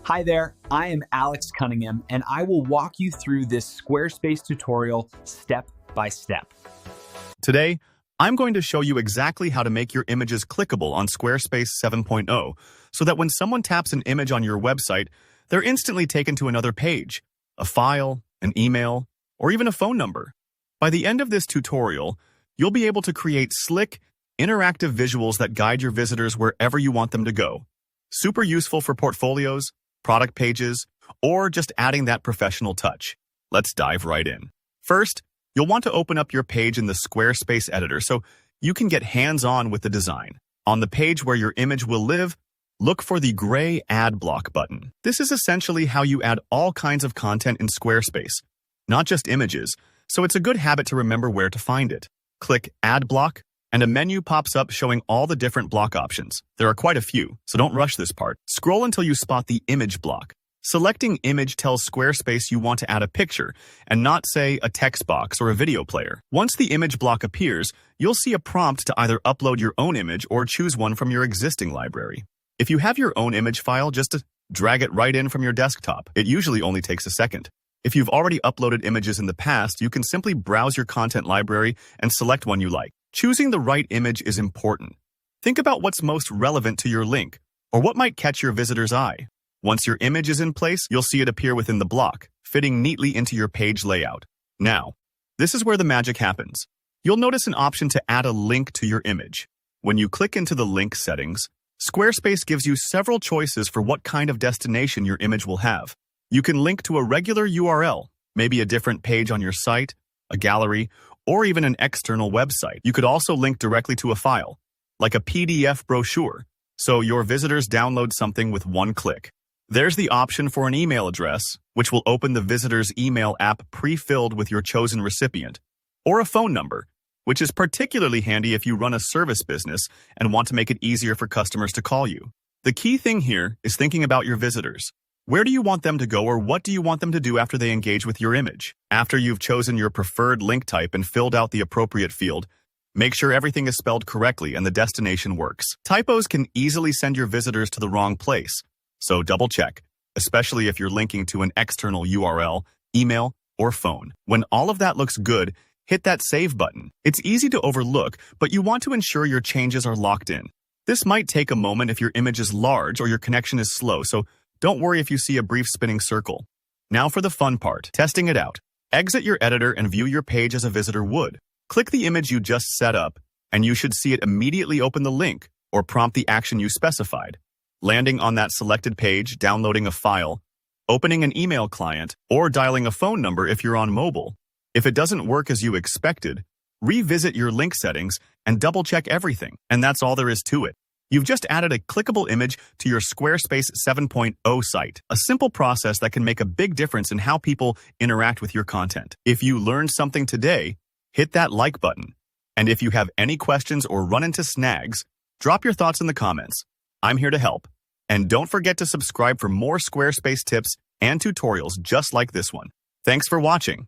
Hi there, I am Alex Cunningham, and I will walk you through this Squarespace tutorial step by step. Today, I'm going to show you exactly how to make your images clickable on Squarespace 7.0 so that when someone taps an image on your website, they're instantly taken to another page, a file, an email, or even a phone number. By the end of this tutorial, you'll be able to create slick, interactive visuals that guide your visitors wherever you want them to go. Super useful for portfolios, product pages, or just adding that professional touch. Let's dive right in. First, you'll want to open up your page in the Squarespace editor so you can get hands-on with the design. On the page where your image will live, look for the gray Add Block button. This is essentially how you add all kinds of content in Squarespace, not just images, so it's a good habit to remember where to find it. Click Add Block, and a menu pops up showing all the different block options. There are quite a few, so don't rush this part. Scroll until you spot the image block. Selecting image tells Squarespace you want to add a picture and not, say, a text box or a video player. Once the image block appears, you'll see a prompt to either upload your own image or choose one from your existing library. If you have your own image file, just drag it right in from your desktop. It usually only takes a second. If you've already uploaded images in the past, you can simply browse your content library and select one you like. Choosing the right image is important. Think about what's most relevant to your link, or what might catch your visitor's eye. Once your image is in place, you'll see it appear within the block, fitting neatly into your page layout. Now, this is where the magic happens. You'll notice an option to add a link to your image. When you click into the link settings, Squarespace gives you several choices for what kind of destination your image will have. You can link to a regular URL, maybe a different page on your site, a gallery, or even an external website. You could also link directly to a file, like a PDF brochure, so your visitors download something with one click. There's the option for an email address, which will open the visitor's email app pre-filled with your chosen recipient, or a phone number, which is particularly handy if you run a service business and want to make it easier for customers to call you. The key thing here is thinking about your visitors. Where do you want them to go, or what do you want them to do after they engage with your image? After you've chosen your preferred link type and filled out the appropriate field, make sure everything is spelled correctly and the destination works. Typos can easily send your visitors to the wrong place, so double check, especially if you're linking to an external URL, email, or phone. When all of that looks good, hit that save button. It's easy to overlook, but you want to ensure your changes are locked in. This might take a moment if your image is large or your connection is slow, so don't worry if you see a brief spinning circle. Now for the fun part, testing it out. Exit your editor and view your page as a visitor would. Click the image you just set up, and you should see it immediately open the link or prompt the action you specified. Landing on that selected page, downloading a file, opening an email client, or dialing a phone number if you're on mobile. If it doesn't work as you expected, revisit your link settings and double-check everything. And that's all there is to it. You've just added a clickable image to your Squarespace 7.0 site, a simple process that can make a big difference in how people interact with your content. If you learned something today, hit that like button. And if you have any questions or run into snags, drop your thoughts in the comments. I'm here to help. And don't forget to subscribe for more Squarespace tips and tutorials just like this one. Thanks for watching.